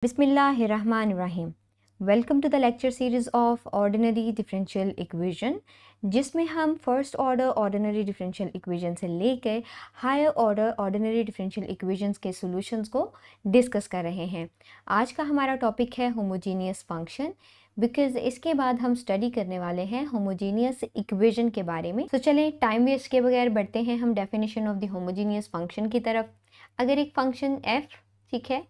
बिस्मिल्लाहिर्रहमानिर्रहीम। Welcome to the lecture series of ordinary differential equation, जिसमें हम first order ordinary differential equation से लेकर higher order ordinary differential equations के solutions को डिस्कस कर रहे हैं। आज का हमारा टॉपिक है होमोजीनियस फंक्शन, बिकॉज इसके बाद हम स्टडी करने वाले हैं होमोजीनियस इक्वेशन के बारे में। तो चलें टाइम वेस्ट के बगैर बढ़ते हैं हम definition of the homogeneous function की तरफ। अगर एक फंक्शन f, ठीक है,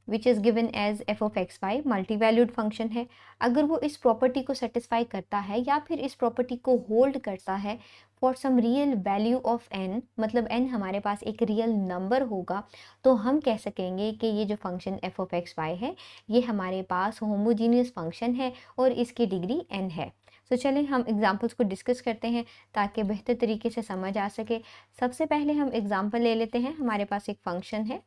which is given as F of X Y, multi valued function है, अगर वो इस प्रॉपर्टी को सेटिस्फाई करता है या फिर इस प्रॉपर्टी को होल्ड करता है for some real value of n, मतलब n हमारे पास एक रियल नंबर होगा, तो हम कह सकेंगे कि ये जो function F of X Y है ये हमारे पास होमोजीनियस फंक्शन है और इसकी डिग्री n है। तो चलें हम एग्जांपल्स को डिस्कस करते हैं ताकि बेहतर तरीके से समझ आ सके। सबसे पहले हम एग्जांपल ले लेते हैं। हमारे पास एक फंक्शन है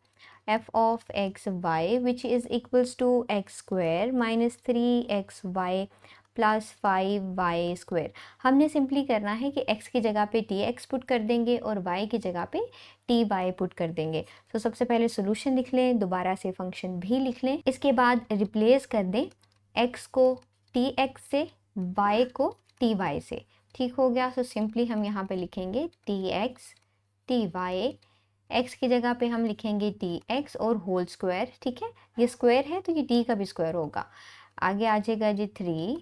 f of x y which is equals to x square minus 3xy plus 5y square. हमने सिंपली करना है कि x की जगह पे dx पुट कर देंगे और y की जगह पे dy पुट कर देंगे। तो सबसे पहले सोल्यूशन लिख लें, दोबारा से फंक्शन भी लिख लें, इसके बाद रिप्लेस कर दें x को tx से, y को ty से। ठीक हो गया। तो सिंपली हम यहाँ पे लिखेंगे tx ty, x की जगह पे हम लिखेंगे dx और होल स्क्वायर। ठीक है, ये स्क्वायर है तो ये d का भी स्क्वायर होगा। आगे आ जाएगा जी 3,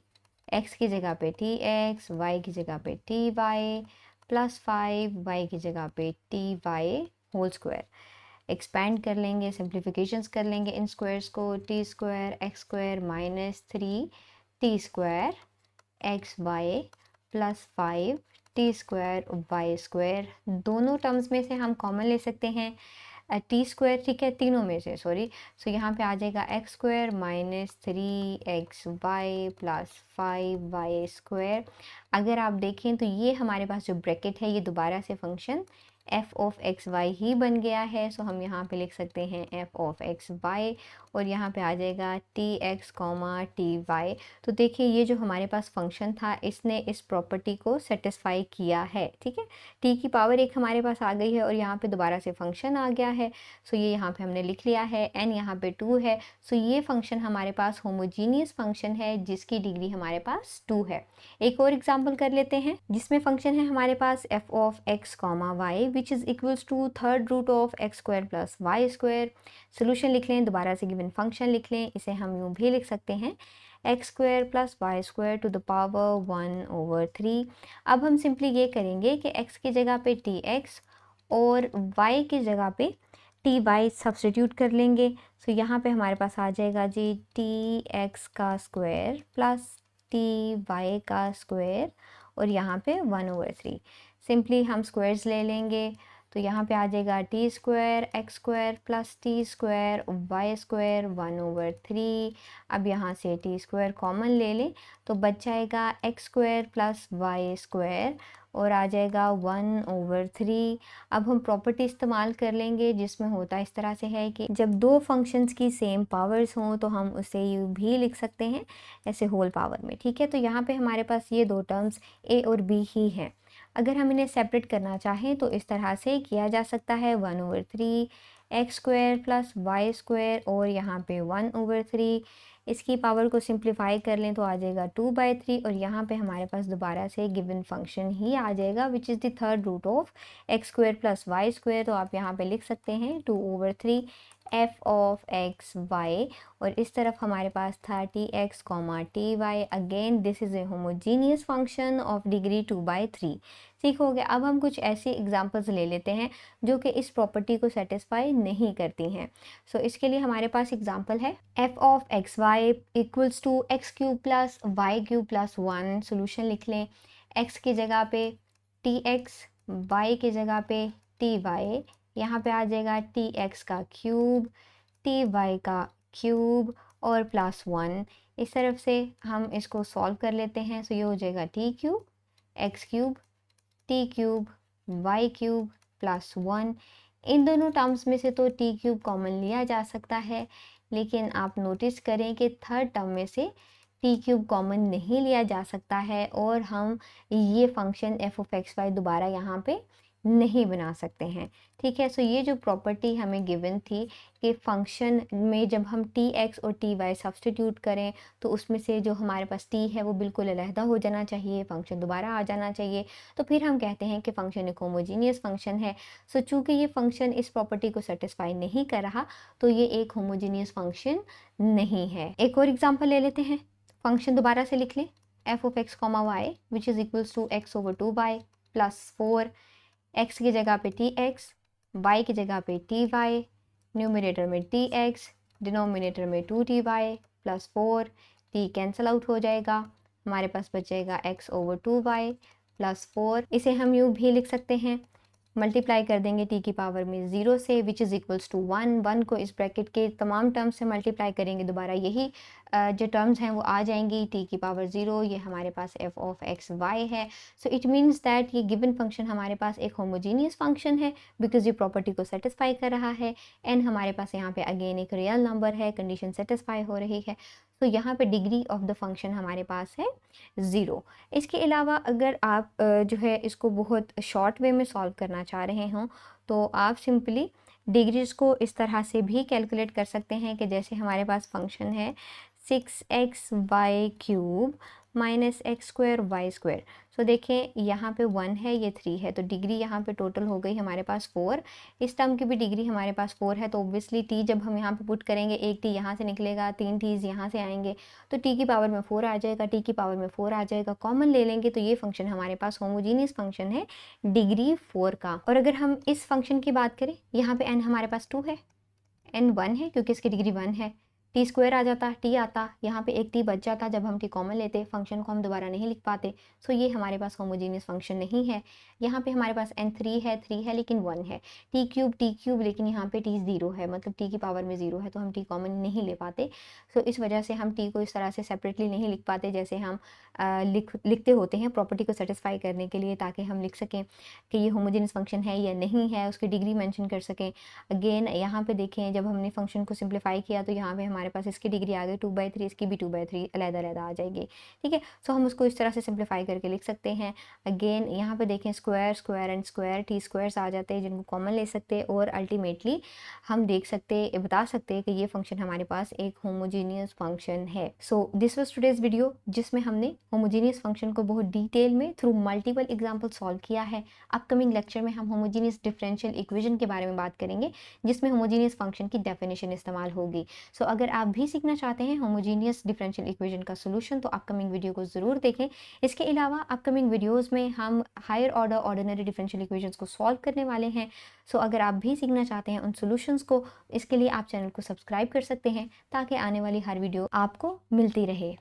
x की जगह पे tx, y की जगह पे ty प्लस 5, y की जगह पे ty होल स्क्वायर। एक्सपैंड कर लेंगे, सिंप्लीफिकेशंस कर लेंगे इन स्क्वायर्स को। T square x square minus 3t² xy plus 5t² y²। दोनों टर्म्स में से हम कॉमन ले सकते हैं t², ठीक है, तीनों में से, सॉरी। सो यहाँ पे आ जाएगा x² minus 3xy plus 5y²। अगर आप देखें तो ये हमारे पास जो ब्रैकेट है ये दोबारा से function f of X why he बन गया है। सो हम यहाँ पे लिख सकते हैं f ऑफ एक्स वाई और यहाँ पे आ जाएगा tx, ty। तो देखिए ये जो हमारे पास फंक्शन था इसने इस प्रॉपर्टी को सेटिस्फाई किया है। ठीक है, t की पावर 1 हमारे पास आ गई है और यहाँ पे दोबारा से फंक्शन आ गया है। सो ये यहाँ पे हमने लिख लिया है, n यहाँ पे 2 है। सो ये फंक्शन हमारे पास होमोजीनियस फंक्शन है जिसकी डिग्री हमारे पास 2 है। एक और एग्जाम्पल कर लेते हैं जिसमें फंक्शन है हमारे पास f of x, y which is equals to third root of X square plus Y square. Solution लिख लें, दोबारा से गिवन फंक्शन लिख लें। इसे हम यूँ भी लिख सकते हैं X square plus Y square to the power 1/3। अब हम सिंपली ये करेंगे कि x की जगह पे tx और y की जगह पे ty सब्सटीट्यूट कर लेंगे। सो यहाँ पे हमारे पास आ जाएगा जी tx का स्क्वायर प्लस ty का स्क्वायर और यहाँ पे 1/3। सिंपली हम स्क्वायर्स ले लेंगे तो यहाँ पे आ जाएगा t² x² plus t² y² 1/3। अब यहाँ से t² कॉमन ले लें तो बच जाएगा x² प्लस y² और आ जाएगा 1/3। अब हम प्रॉपर्टी इस्तेमाल कर लेंगे जिसमें होता इस तरह से है कि जब दो फंक्शंस की सेम पावर्स हों तो हम उसे यूँ भी लिख सकते हैं ऐसे होल पावर में। ठीक है, तो यहाँ पे हमारे पास ये दो टर्म्स a और b ही हैं। अगर हम इन्हें सेपरेट करना चाहें तो इस तरह से किया जा सकता है 1/3 x² प्लस y² और यहाँ पे 1/3। इसकी पावर को सिंप्लीफाई कर लें तो आ जाएगा 2/3 और यहाँ पे हमारे पास दोबारा से गिवन फंक्शन ही आ जाएगा which is the third root of x² plus y²। तो आप यहाँ पे लिख सकते हैं 2/3 f ऑफ एक्स वाई और इस तरफ हमारे पास था tx, ty। Again this is a homogeneous function of degree 2/3। ठीक हो गया। अब हम कुछ ऐसी एग्जांपल्स ले लेते हैं जो कि इस प्रॉपर्टी को सेटिस्फाई नहीं करती हैं। सो इसके लिए हमारे पास एग्जांपल है f of X Y equals to x³ plus y³ plus 1। Solution लिख लें, x की जगह पे tx, y की जगह पे ty, यहाँ पे आ जाएगा tx का क्यूब, ty का क्यूब और प्लस 1। इस तरफ से हम इसको सॉल्व कर लेते हैं। सो ये हो जाएगा t³ x³ t³ y³ plus 1। इन दोनों टर्म्स में से तो t³ कॉमन लिया जा सकता है, लेकिन आप नोटिस करें कि थर्ड टर्म में से t³ कॉमन नहीं लिया जा सकता है और हम ये function f of X Y दोबारा यहाँ पे नहीं बना सकते हैं। ठीक है, सो ये जो प्रॉपर्टी हमें गिवन थी कि फंक्शन में जब हम टी एक्स और टी वाई सब्सटीट्यूट करें तो उसमें से जो हमारे पास टी है वो बिल्कुल अलहदा हो जाना चाहिए, फंक्शन दोबारा आ जाना चाहिए, तो फिर हम कहते हैं कि फ़ंक्शन एक होमोजीनियस फंक्शन है। सो चूँकि ये फंक्शन इस प्रॉपर्टी को सेटिस्फाई नहीं कर रहा तो ये एक होमोजीनियस फंक्शन नहीं है। एक और एग्जांपल ले लेते हैं, फंक्शन दोबारा से लिख लें, F of X comma Y which is equals to X over 2y plus 4, x की जगह पे टी एक्स, y की जगह पे टी वाई, न्यूमिनेटर में टी एक्स, डिनोमिनेटर में 2ty plus 4, t cancel out हो जाएगा, हमारे पास बचेगा x ओवर 2y प्लस 4। इसे हम यूँ भी लिख सकते हैं, मल्टीप्लाई कर देंगे t की पावर में 0 से विच इज़ इक्वल्स टू 1 को इस ब्रैकेट के तमाम टर्म्स से मल्टीप्लाई करेंगे, दोबारा यही जो टर्म्स हैं वो आ जाएंगी, t की पावर 0, ये हमारे पास f ऑफ एक्स वाई है। सो इट मीन्स दैट ये गिवन फंक्शन हमारे पास एक होमोजीनियस फंक्शन है बिकॉज ये प्रॉपर्टी को सेटिस्फाई कर रहा है, एंड हमारे पास यहाँ पे अगेन एक रियल नंबर है, कंडीशन सेटिस्फाई हो रही है, तो यहाँ पे डिग्री ऑफ द फंक्शन हमारे पास है 0। इसके अलावा अगर आप जो है इसको बहुत शॉर्ट वे में सॉल्व करना चाह रहे हों तो आप सिंपली डिग्रीज को इस तरह से भी कैलकुलेट कर सकते हैं कि जैसे हमारे पास फंक्शन है 6xy³ माइनस x² y²। सो देखें यहाँ पे 1 है, ये 3 है, तो डिग्री यहाँ पे टोटल हो गई हमारे पास 4। इस टर्म की भी डिग्री हमारे पास 4 है, तो ऑब्वियसली t जब हम यहाँ पे पुट करेंगे, एक t यहाँ से निकलेगा, 3 t's यहाँ से आएंगे, तो t की पावर में 4 आ जाएगा, t की पावर में 4 आ जाएगा, कॉमन ले लेंगे तो ये फंक्शन हमारे पास होमोजीनियस फंक्शन है डिग्री 4 का। और अगर हम इस फंक्शन की बात करें, यहाँ पे n हमारे पास 2 है, n 1 है क्योंकि इसकी डिग्री 1 है, टी स्क्वायर आ जाता, टी आता, यहाँ पे एक टी बच जाता, जब हम टी कॉमन लेते फंक्शन को हम दोबारा नहीं लिख पाते, सो ये हमारे पास होमोजीनियस फंक्शन नहीं है। यहाँ पे हमारे पास n 3 है लेकिन 1 है, टी क्यूब लेकिन यहाँ पे टी 0 है, मतलब टी की पावर में 0 है, तो हम टी कॉमन नहीं ले पाते। सो इस वजह से हम टी को इस तरह से सेपरेटली नहीं लिख पाते जैसे हम लिखते होते हैं प्रॉपर्टी को सेटिस्फाई करने के लिए, ताकि हम लिख सकें कि ये होमोजीनियस फंक्शन है या नहीं है, उसकी डिग्री मेंशन कर सकें। अगेन यहाँ पे देखें, जब हमने फंक्शन को सिंप्लीफाई किया तो यहाँ पे हमारे पास इसकी डिग्री आ गई 2/3, इसकी भी 2/3 अलग-अलग आ जाएगी। ठीक है, सो हम उसको इस तरह से सिंप्लीफाई करके लिख सकते हैं। अगेन यहाँ पे देखें square and square T squares आ जाते हैं जिनको कॉमन ले सकते हैं, और अल्टीमेटली हम बता सकते हैं कि ये फंक्शन हमारे पास एक होमोजीनियस फंक्शन है। So this was today's video जिसमें हमने होमोजीनियस फंक्शन को बहुत डिटेल में थ्रू मल्टीपल एग्जाम्पल सॉल्व किया है। अपकमिंग लेक्चर में हम होमोजीनियस डिफरेंशियल इक्वेशन के बारे में बात करेंगे जिसमें होमोजीनियस फंक्शन की डेफिनेशन इस्तेमाल होगी। सो अगर आप भी सीखना चाहते हैं होमोजीनियस डिफरेंशियल इक्वेशन का सोल्यूशन तो अपकमिंग वीडियो को ज़रूर देखें। इसके अलावा अपकमिंग वीडियोस में हम higher order ordinary differential equations को सॉल्व करने वाले हैं। सो अगर आप भी सीखना चाहते हैं उन सॉल्यूशंस को, इसके लिए आप चैनल को सब्सक्राइब कर सकते हैं ताकि आने वाली हर वीडियो आपको मिलती रहे।